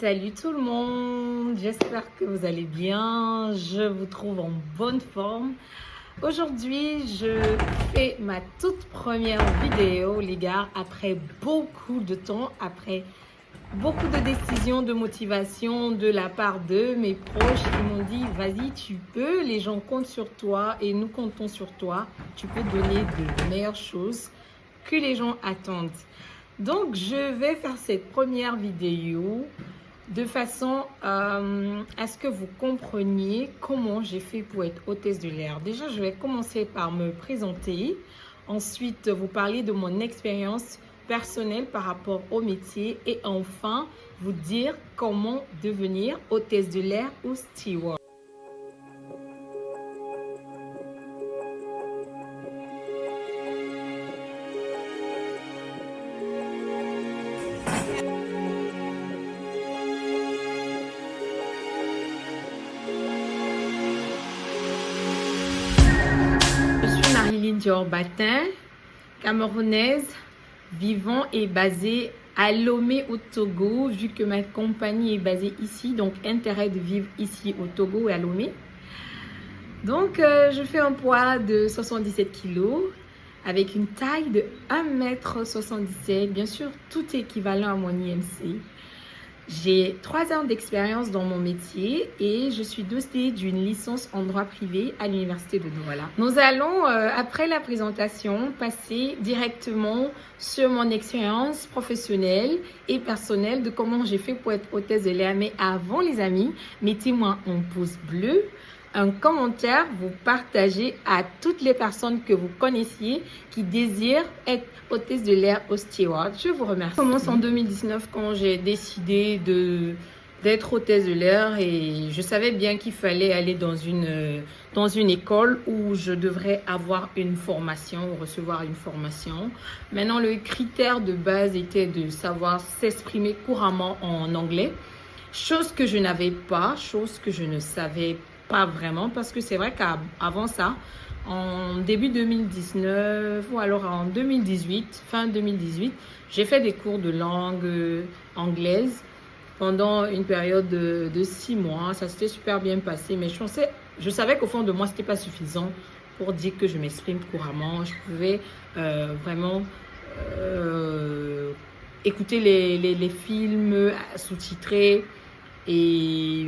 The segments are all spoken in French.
Salut tout le monde, j'espère que vous allez bien, je vous trouve en bonne forme. Aujourd'hui, je fais ma toute première vidéo, les gars, après beaucoup de temps, après beaucoup de décisions, de motivation de la part de mes proches qui m'ont dit « Vas-y, tu peux, les gens comptent sur toi et nous comptons sur toi, tu peux donner de meilleures choses que les gens attendent. » Donc, je vais faire cette première vidéo de façon à ce que vous compreniez comment j'ai fait pour être hôtesse de l'air. Déjà, je vais commencer par me présenter. Ensuite, vous parler de mon expérience personnelle par rapport au métier. Et enfin, vous dire comment devenir hôtesse de l'air ou steward. Marilyn Dior-Batin, camerounaise, vivant et basée à Lomé au Togo, vu que ma compagnie est basée ici, donc intérêt de vivre ici au Togo et à Lomé. Donc, je fais un poids de 77 kg avec une taille de 1,77 m, bien sûr, tout équivalent à mon IMC. J'ai 3 ans d'expérience dans mon métier et je suis dotée d'une licence en droit privé à l'université de Douala. Nous allons, après la présentation, passer directement sur mon expérience professionnelle et personnelle de comment j'ai fait pour être hôtesse de l'air. Mais avant, les amis, mettez-moi un pouce bleu, un commentaire, vous partagez à toutes les personnes que vous connaissiez qui désirent être hôtesse de l'air au steward. Je vous remercie. Je commence en 2019 quand j'ai décidé d'être hôtesse de l'air et je savais bien qu'il fallait aller dans une école où je devrais avoir une formation ou recevoir une formation. Maintenant, le critère de base était de savoir s'exprimer couramment en anglais, chose que je n'avais pas, chose que je ne savais pas vraiment, parce que c'est vrai qu'avant ça, en début 2019 ou alors en 2018, fin 2018, j'ai fait des cours de langue anglaise pendant une période de 6 mois. Ça s'était super bien passé, mais je savais qu'au fond de moi, c'était pas suffisant pour dire que je m'exprime couramment. Je pouvais vraiment écouter les films sous-titrés et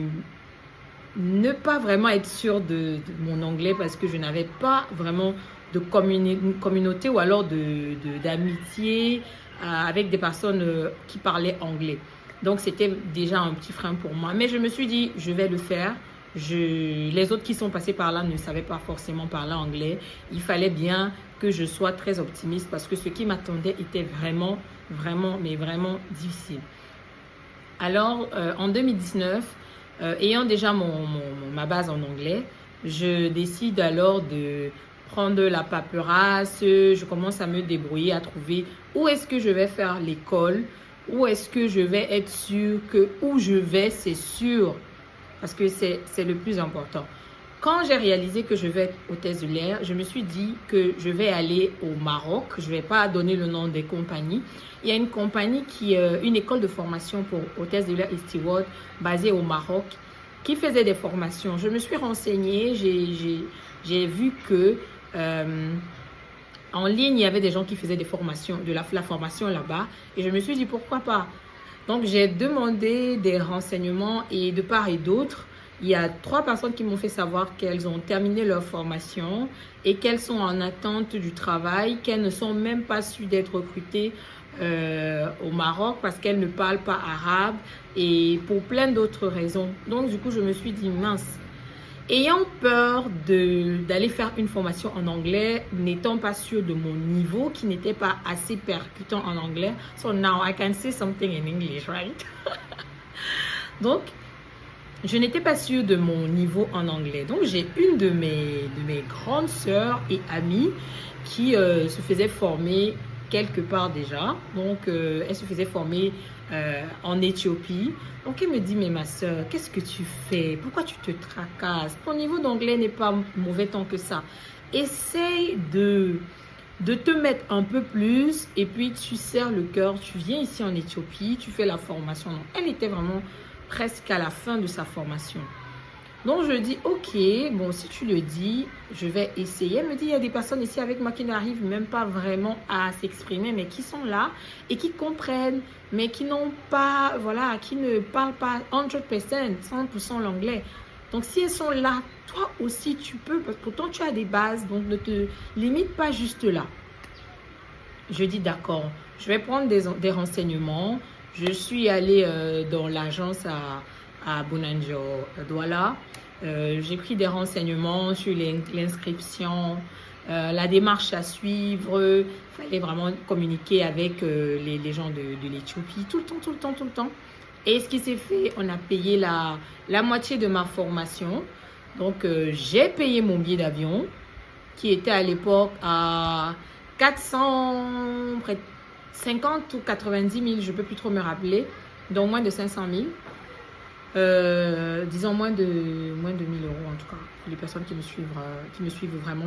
ne pas vraiment être sûre de mon anglais parce que je n'avais pas vraiment de communauté ou alors d'amitié avec des personnes qui parlaient anglais. Donc, c'était déjà un petit frein pour moi. Mais je me suis dit, je vais le faire. Les autres qui sont passés par là ne savaient pas forcément parler anglais. Il fallait bien que je sois très optimiste parce que ce qui m'attendait était vraiment, mais vraiment difficile. Alors, en 2019, ayant déjà ma base en anglais, je décide alors de prendre la paperasse. Je commence à me débrouiller, à trouver où est-ce que je vais faire l'école, où est-ce que je vais être sûre que où je vais, c'est sûr, parce que c'est le plus important. Quand j'ai réalisé que je vais être hôtesse de l'air, je me suis dit que je vais aller au Maroc. Je ne vais pas donner le nom des compagnies. Il y a une compagnie une école de formation pour hôtesse de l'air et steward basée au Maroc qui faisait des formations. Je me suis renseignée, j'ai vu que en ligne, il y avait des gens qui faisaient des formations, la formation là-bas. Et je me suis dit pourquoi pas. Donc j'ai demandé des renseignements et de part et d'autre, il y a 3 personnes qui m'ont fait savoir qu'elles ont terminé leur formation et qu'elles sont en attente du travail, qu'elles ne sont même pas sûres d'être recrutées au Maroc parce qu'elles ne parlent pas arabe et pour plein d'autres raisons. Donc, du coup, je me suis dit, mince, ayant peur d'aller faire une formation en anglais, n'étant pas sûre de mon niveau, qui n'était pas assez percutant en anglais. So now I can say something in English, right? Donc, je n'étais pas sûre de mon niveau en anglais. Donc, j'ai une de mes grandes sœurs et amies qui se faisait former quelque part déjà. Donc, elle se faisait former en Éthiopie. Donc, elle me dit, mais ma sœur, qu'est-ce que tu fais? Pourquoi tu te tracasses? Ton niveau d'anglais n'est pas mauvais tant que ça. Essaye de te mettre un peu plus et puis tu serres le cœur, tu viens ici en Éthiopie, tu fais la formation. Donc, elle était vraiment presque à la fin de sa formation. Donc, je dis, ok, bon, si tu le dis, je vais essayer. Elle me dit, il y a des personnes ici avec moi qui n'arrivent même pas vraiment à s'exprimer, mais qui sont là et qui comprennent, mais qui n'ont pas, voilà, qui ne parlent pas 100% l'anglais. Donc, si elles sont là, toi aussi, tu peux, parce que pourtant, tu as des bases, donc ne te limite pas juste là. Je dis, d'accord, je vais prendre des renseignements. Je suis allée dans l'agence à Bonanjo Douala. J'ai pris des renseignements sur l'inscription, la démarche à suivre. Il fallait vraiment communiquer avec les gens de l'Éthiopie tout le temps. Et ce qui s'est fait, on a payé la moitié de ma formation. Donc, j'ai payé mon billet d'avion qui était à l'époque à 450 ou 90 000, je ne peux plus trop me rappeler. Donc, moins de 500 000. Disons moins de 1 000 euros en tout cas pour les personnes qui me suivent vraiment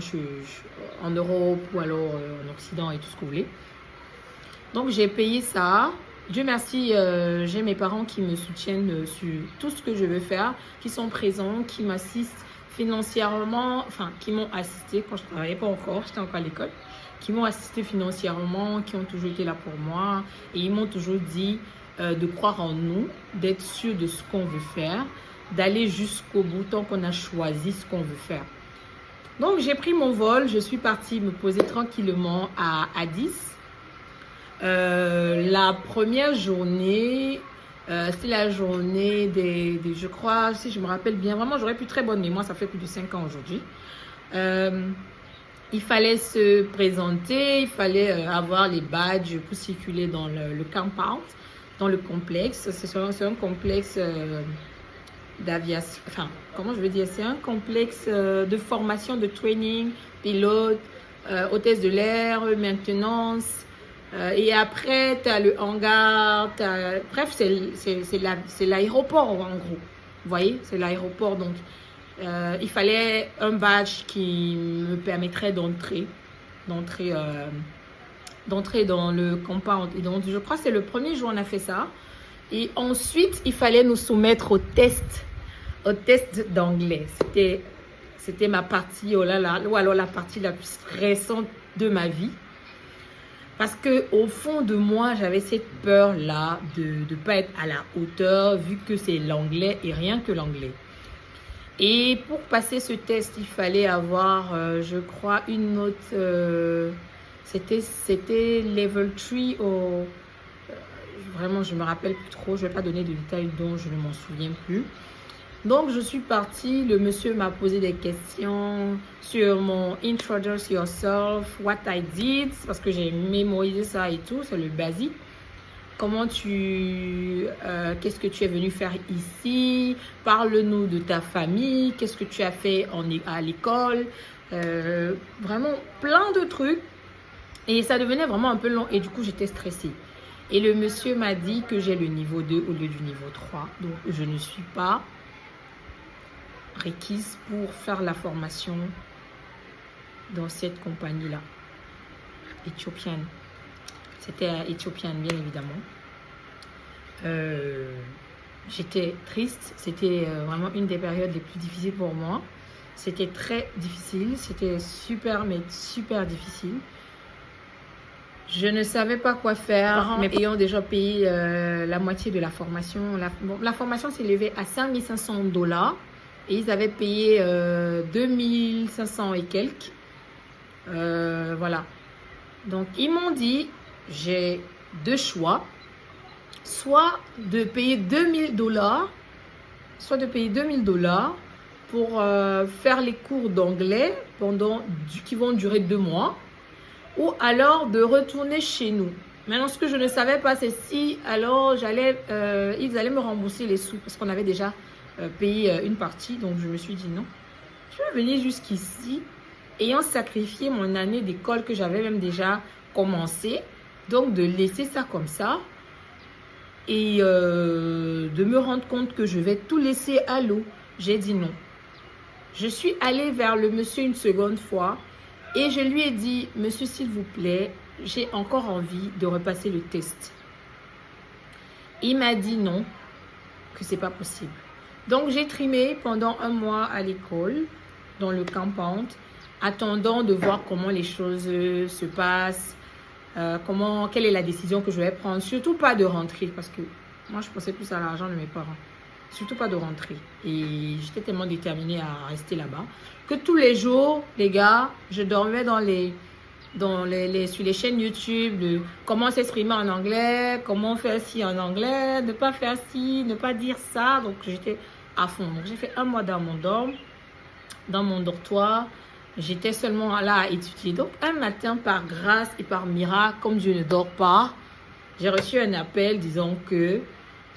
en Europe ou alors en Occident et tout ce que vous voulez. Donc j'ai payé ça. Dieu merci, j'ai mes parents qui me soutiennent sur tout ce que je veux faire, qui sont présents, qui m'assistent financièrement, enfin qui m'ont assisté quand je ne travaillais pas encore, j'étais encore à l'école, qui m'ont assisté financièrement, qui ont toujours été là pour moi et ils m'ont toujours dit de croire en nous, d'être sûr de ce qu'on veut faire, d'aller jusqu'au bout tant qu'on a choisi ce qu'on veut faire. Donc j'ai pris mon vol, je suis partie me poser tranquillement à Addis. La première journée, c'était la journée je crois, si je me rappelle bien, vraiment j'aurais plus très bonne mémoire, ça fait plus de 5 ans aujourd'hui. Il fallait se présenter, il fallait avoir les badges pour circuler dans le compound, dans le complexe. C'est un complexe d'aviation, enfin, comment je veux dire, c'est un complexe de formation, de training, pilote, hôtesse de l'air, maintenance. Et après, tu as le hangar, bref, c'est l'aéroport en gros. Vous voyez, c'est l'aéroport. Donc, il fallait un badge qui me permettrait d'entrer dans le compound. Et donc, je crois que c'est le premier jour on a fait ça. Et ensuite, il fallait nous soumettre au test d'anglais. C'était ma partie, oh là là, ou alors la partie la plus stressante de ma vie. Parce que au fond de moi, j'avais cette peur-là de ne pas être à la hauteur, vu que c'est l'anglais et rien que l'anglais. Et pour passer ce test, il fallait avoir, je crois, une note, c'était level 3 au... Vraiment, je ne me rappelle plus trop, je ne vais pas donner de détails dont je ne m'en souviens plus. Donc, je suis partie, le monsieur m'a posé des questions sur mon Introduce Yourself, What I Did, parce que j'ai mémorisé ça et tout, c'est le basique. Qu'est-ce que tu es venu faire ici? Parle-nous de ta famille, qu'est-ce que tu as fait à l'école? Vraiment plein de trucs. Et ça devenait vraiment un peu long et du coup, j'étais stressée. Et le monsieur m'a dit que j'ai le niveau 2 au lieu du niveau 3. Donc, je ne suis pas requise pour faire la formation dans cette compagnie-là, éthiopienne. C'était éthiopienne, bien évidemment. J'étais triste. C'était vraiment une des périodes les plus difficiles pour moi. C'était très difficile. C'était super, mais super difficile. Je ne savais pas quoi faire, mais ayant déjà payé la moitié de la formation. La formation s'est élevée à $5 500 et ils avaient payé 2500 et quelques. Voilà. Donc, ils m'ont dit, j'ai deux choix. Soit de payer $2000, soit de payer $2000 pour faire les cours d'anglais qui vont durer 2 mois. Ou alors de retourner chez nous. Maintenant, ce que je ne savais pas, c'est si alors ils allaient me rembourser les sous parce qu'on avait déjà payé une partie. Donc, je me suis dit non. Je vais venir jusqu'ici, ayant sacrifié mon année d'école que j'avais même déjà commencé. Donc, de laisser ça comme ça et de me rendre compte que je vais tout laisser à l'eau. J'ai dit non. Je suis allée vers le monsieur une seconde fois. Et je lui ai dit, monsieur, s'il vous plaît, j'ai encore envie de repasser le test. Il m'a dit non, que c'est pas possible. Donc, j'ai trimé pendant 1 mois à l'école, dans le campus, attendant de voir comment les choses se passent, quelle est la décision que je vais prendre. Surtout pas de rentrer, parce que moi, je pensais plus à l'argent de mes parents. Surtout pas de rentrer. Et j'étais tellement déterminée à rester là-bas que tous les jours, les gars, je dormais sur les chaînes YouTube de comment s'exprimer en anglais, comment faire ci en anglais, ne pas faire ci, ne pas dire ça. Donc, j'étais à fond. Donc, j'ai fait 1 mois dans mon dortoir. J'étais seulement là à étudier. Donc, un matin, par grâce et par miracle, comme Dieu ne dort pas, j'ai reçu un appel disant que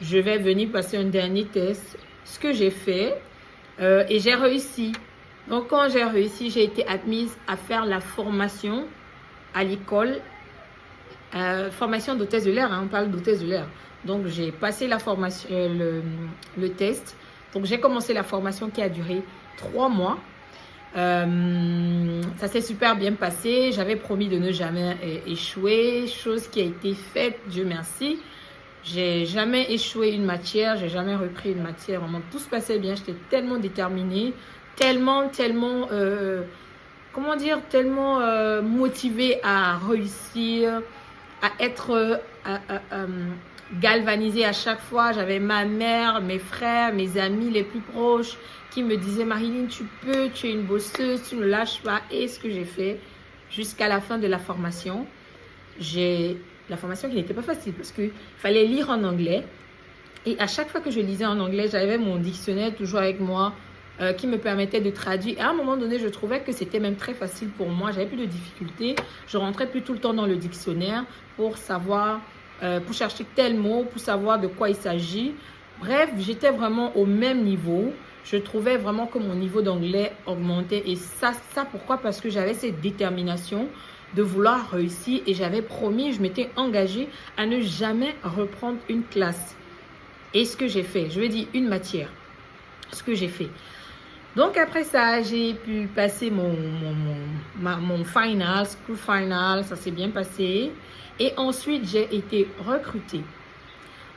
je vais venir passer un dernier test. Ce que j'ai fait et j'ai réussi. Donc, quand j'ai réussi, j'ai été admise à faire la formation à l'école. Formation d'hôtesse de l'air, hein, on parle d'hôtesse de l'air. Donc, j'ai passé la formation, le test. Donc, j'ai commencé la formation qui a duré 3 mois. Ça s'est super bien passé. J'avais promis de ne jamais échouer, chose qui a été faite, Dieu merci. J'ai jamais échoué une matière, j'ai jamais repris une matière. Vraiment, tout se passait bien. J'étais tellement déterminée, tellement motivée à réussir, à être galvanisée à chaque fois. J'avais ma mère, mes frères, mes amis les plus proches qui me disaient, Marilyn, tu peux, tu es une bosseuse, tu ne lâches pas. Et ce que j'ai fait jusqu'à la fin de la formation, la formation qui n'était pas facile parce qu'il fallait lire en anglais. Et à chaque fois que je lisais en anglais, j'avais mon dictionnaire toujours avec moi qui me permettait de traduire. Et à un moment donné, je trouvais que c'était même très facile pour moi. J'avais plus de difficultés. Je rentrais plus tout le temps dans le dictionnaire pour savoir, pour chercher tel mot, pour savoir de quoi il s'agit. Bref, j'étais vraiment au même niveau. Je trouvais vraiment que mon niveau d'anglais augmentait. Et ça pourquoi? Parce que j'avais cette détermination de vouloir réussir et j'avais promis, je m'étais engagée à ne jamais reprendre une classe. Et ce que j'ai fait, je vais dire une matière, ce que j'ai fait. Donc après ça, j'ai pu passer mon final, school final, ça s'est bien passé. Et ensuite, j'ai été recrutée.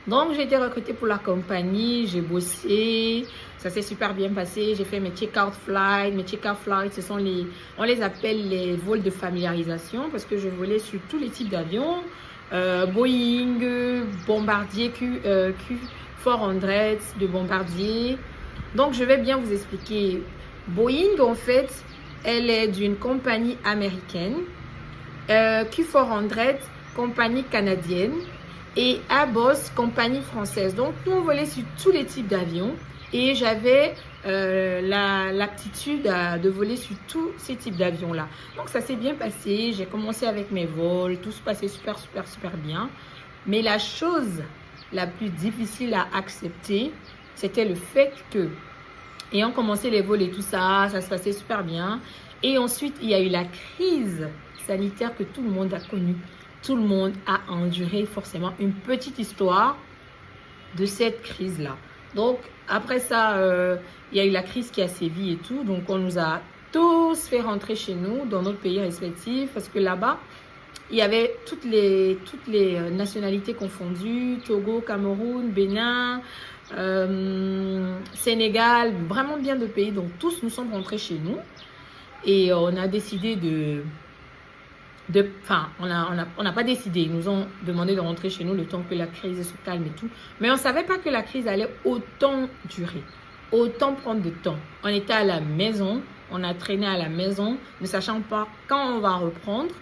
Donc, j'ai été recrutée pour la compagnie, j'ai bossé, ça s'est super bien passé. J'ai fait mes check-out flights. Mes check-out flights, on les appelle les vols de familiarisation parce que je volais sur tous les types d'avions. Boeing, Bombardier, Q400 de Bombardier. Donc, je vais bien vous expliquer. Boeing, en fait, elle est d'une compagnie américaine. Q400, compagnie canadienne. Et Airbus, compagnie française. Donc, nous, on volait sur tous les types d'avions. Et j'avais l'aptitude de voler sur tous ces types d'avions-là. Donc, ça s'est bien passé. J'ai commencé avec mes vols. Tout se passait super, super, super bien. Mais la chose la plus difficile à accepter, c'était le fait que, ayant commencé les vols et tout ça, ça se passait super bien. Et ensuite, il y a eu la crise sanitaire que tout le monde a connue. Tout le monde a enduré forcément une petite histoire de cette crise-là. Donc, après ça, il y a eu la crise qui a sévi et tout. Donc, on nous a tous fait rentrer chez nous, dans notre pays respectifs. Parce que là-bas, il y avait toutes les nationalités confondues. Togo, Cameroun, Bénin, Sénégal. Vraiment bien de pays. Donc, tous nous sommes rentrés chez nous. Et on a décidé on n'a pas décidé. Ils nous ont demandé de rentrer chez nous le temps que la crise se calme et tout. Mais on ne savait pas que la crise allait autant durer, autant prendre de temps. On était à la maison, on a traîné à la maison, ne sachant pas quand on va reprendre.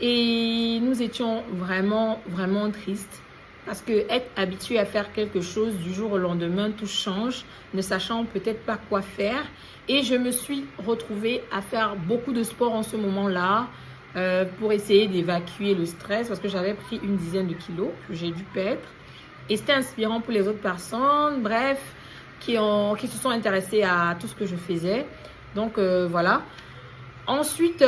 Et nous étions vraiment, vraiment tristes. Parce que être habitué à faire quelque chose du jour au lendemain, tout change, ne sachant peut-être pas quoi faire. Et je me suis retrouvée à faire beaucoup de sport en ce moment-là. Pour essayer d'évacuer le stress parce que j'avais pris une dizaine de kilos que j'ai dû perdre et c'était inspirant pour les autres personnes, bref, qui se sont intéressées à tout ce que je faisais. Donc voilà. Ensuite,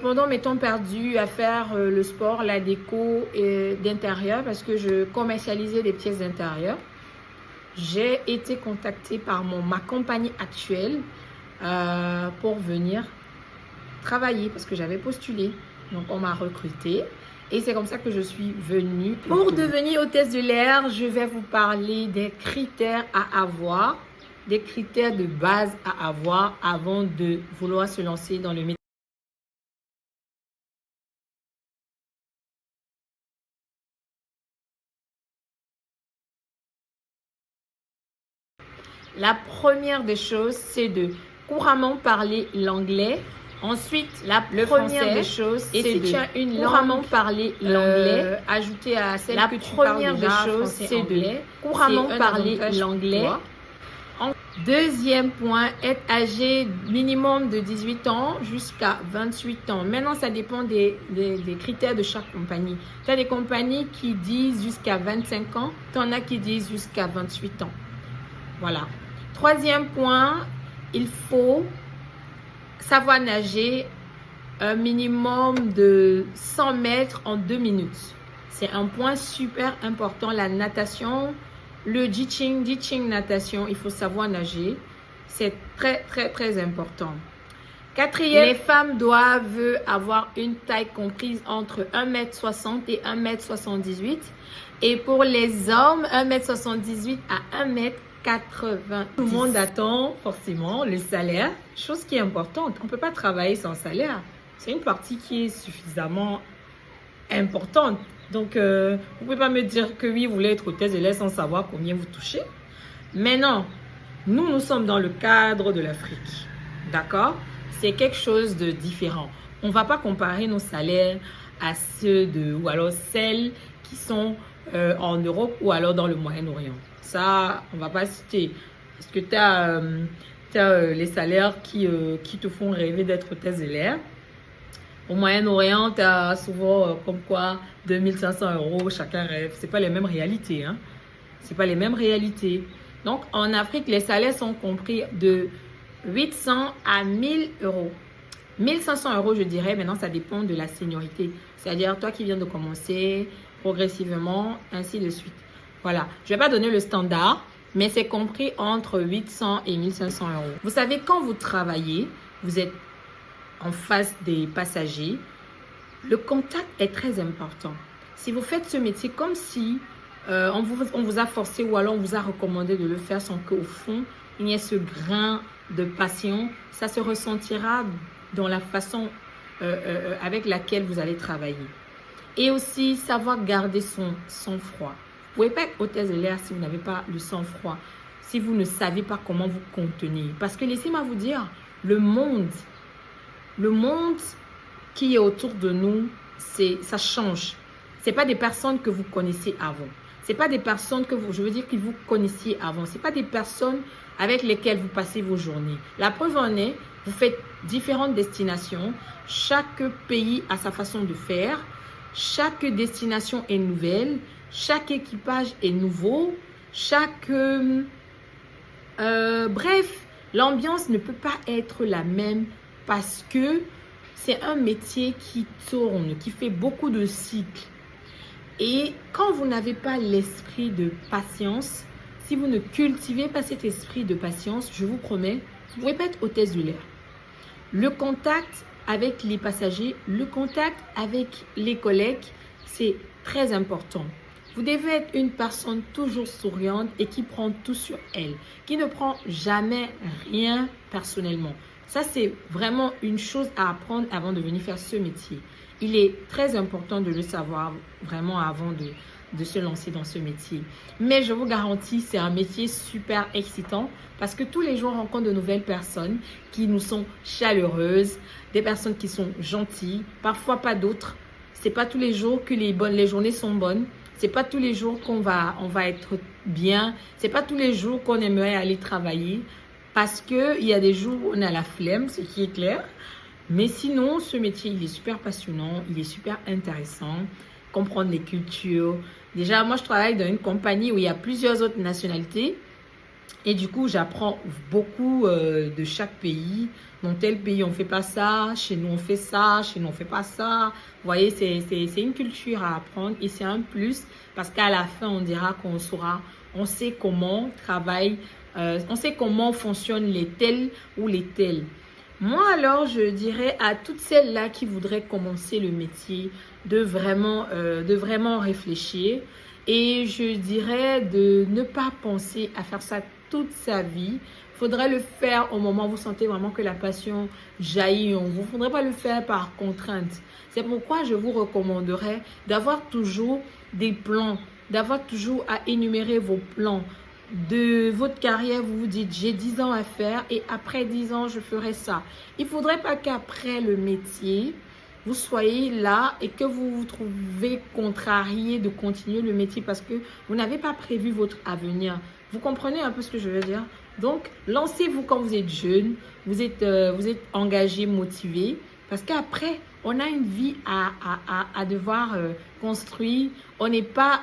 pendant mes temps perdus à faire le sport, la déco d'intérieur, parce que je commercialisais des pièces d'intérieur, j'ai été contactée par ma compagnie actuelle pour venir travailler parce que j'avais postulé. Donc, on m'a recrutée. Et c'est comme ça que je suis venue. Pour devenir hôtesse de l'air, je vais vous parler des critères à avoir, des critères de base à avoir avant de vouloir se lancer dans le métier. La première des choses, c'est de couramment parler l'anglais. Ensuite, le première des choses, c'est de couramment parler l'anglais. Ajouter à celle que tu parles déjà, des choses, c'est de couramment parler l'anglais. Deuxième point, être âgé minimum de 18 ans jusqu'à 28 ans. Maintenant, ça dépend des critères de chaque compagnie. Tu as des compagnies qui disent jusqu'à 25 ans, tu en as qui disent jusqu'à 28 ans. Voilà. Troisième point, il faut savoir nager un minimum de 100 mètres en 2 minutes. C'est un point super important, la natation, le ditching natation, il faut savoir nager. C'est très, très, très important. Quatrième, les femmes doivent avoir une taille comprise entre 1m60 et 1m78. Et pour les hommes, 1m78 à 1m80. Tout le monde attend forcément le salaire, chose qui est importante. On ne peut pas travailler sans salaire. C'est une partie qui est suffisamment importante. Donc, vous ne pouvez pas me dire que oui, vous voulez être hôtesse de l'air sans savoir combien vous touchez. Mais non, nous sommes dans le cadre de l'Afrique. D'accord? C'est quelque chose de différent. On ne va pas comparer nos salaires à ceux ou alors celles qui sont en Europe ou alors dans le Moyen-Orient. Ça, on ne va pas citer. Parce que tu as, les salaires qui te font rêver d'être hôtesse de l'air. Au Moyen-Orient, tu as souvent comme quoi 2500 €, chacun rêve. Ce n'est pas les mêmes réalités. Hein? Ce n'est pas les mêmes réalités. Donc, en Afrique, les salaires sont compris de 800 à 1000 €. 1500 €, je dirais. Maintenant, ça dépend de la seniorité. C'est-à-dire, toi qui viens de commencer progressivement, ainsi de suite. Voilà. Je ne vais pas donner le standard, mais c'est compris entre 800 et 1500 €. Vous savez, quand vous travaillez, vous êtes en face des passagers, le contact est très important. Si vous faites ce métier comme si on vous a forcé ou alors on vous a recommandé de le faire sans qu'au fond, il y ait ce grain de passion, ça se ressentira dans la façon avec laquelle vous allez travailler. Et aussi, savoir garder son sang-froid. Vous ne pouvez pas être hôtesse de l'air si vous n'avez pas le sang-froid, si vous ne savez pas comment vous contenir. Parce que laissez-moi vous dire, le monde qui est autour de nous, ça change. Ce n'est pas des personnes que vous connaissez avant. Ce n'est pas des personnes que vous connaissiez avant. Ce n'est pas des personnes avec lesquelles vous passez vos journées. La preuve en est, vous faites différentes destinations. Chaque pays a sa façon de faire. Chaque destination est nouvelle. Chaque équipage est nouveau. Bref, l'ambiance ne peut pas être la même parce que c'est un métier qui tourne, qui fait beaucoup de cycles. Et quand vous n'avez pas l'esprit de patience, si vous ne cultivez pas cet esprit de patience, je vous promets, vous ne pouvez pas être hôtesse de l'air. Le contact avec les passagers, le contact avec les collègues, c'est très important. Vous devez être une personne toujours souriante et qui prend tout sur elle, qui ne prend jamais rien personnellement. Ça, c'est vraiment une chose à apprendre avant de venir faire ce métier. Il est très important de le savoir vraiment avant de se lancer dans ce métier. Mais je vous garantis, c'est un métier super excitant parce que tous les jours, on rencontre de nouvelles personnes qui nous sont chaleureuses, des personnes qui sont gentilles, parfois pas d'autres. C'est pas tous les jours que les journées sont bonnes. C'est pas tous les jours on va être bien. C'est pas tous les jours qu'on aimerait aller travailler parce qu'il y a des jours où on a la flemme, ce qui est clair. Mais sinon, ce métier, il est super passionnant, il est super intéressant. Comprendre les cultures. Déjà, moi, je travaille dans une compagnie où il y a plusieurs autres nationalités. Et du coup, j'apprends beaucoup de chaque pays. Dans tel pays, on ne fait pas ça. Chez nous, on fait ça. Chez nous, on ne fait pas ça. Vous voyez, c'est une culture à apprendre. Et c'est un plus parce qu'à la fin, on dira qu'on saura, on sait comment travaille, on sait comment fonctionnent les tels ou les tels. Moi, alors, je dirais à toutes celles-là qui voudraient commencer le métier de vraiment réfléchir. Et je dirais de ne pas penser à faire ça toute sa vie. Il faudrait le faire au moment où vous sentez vraiment que la passion jaillit en vous. Il ne faudrait pas le faire par contrainte. C'est pourquoi je vous recommanderais d'avoir toujours des plans, d'avoir toujours à énumérer vos plans de votre carrière. Vous vous dites, j'ai 10 ans à faire et après 10 ans, je ferai ça. Il ne faudrait pas qu'après le métier, vous soyez là et que vous vous trouvez contrarié de continuer le métier parce que vous n'avez pas prévu votre avenir. Vous comprenez un peu ce que je veux dire? Donc, lancez-vous quand vous êtes jeune, vous êtes engagé, motivé, parce qu'après, on a une vie à devoir construire. On n'est pas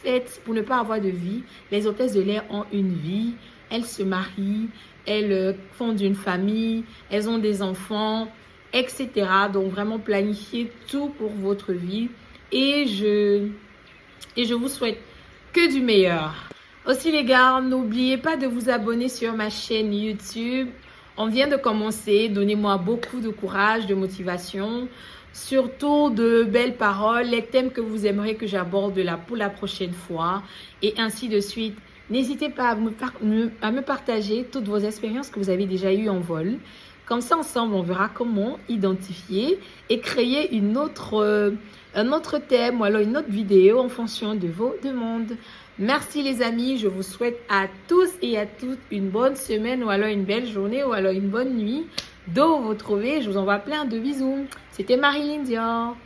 faites pour ne pas avoir de vie. Les hôtesses de l'air ont une vie, elles se marient, elles fondent une famille, elles ont des enfants, etc. Donc, vraiment planifiez tout pour votre vie et je vous souhaite que du meilleur. Aussi les gars, n'oubliez pas de vous abonner sur ma chaîne YouTube. On vient de commencer, donnez-moi beaucoup de courage, de motivation, surtout de belles paroles, les thèmes que vous aimeriez que j'aborde pour la prochaine fois et ainsi de suite. N'hésitez pas à me partager toutes vos expériences que vous avez déjà eues en vol. Comme ça, ensemble, on verra comment identifier et créer un autre thème ou alors une autre vidéo en fonction de vos demandes. Merci les amis, je vous souhaite à tous et à toutes une bonne semaine ou alors une belle journée ou alors une bonne nuit. D'où vous trouvez, je vous envoie plein de bisous. C'était Marilyn Dior.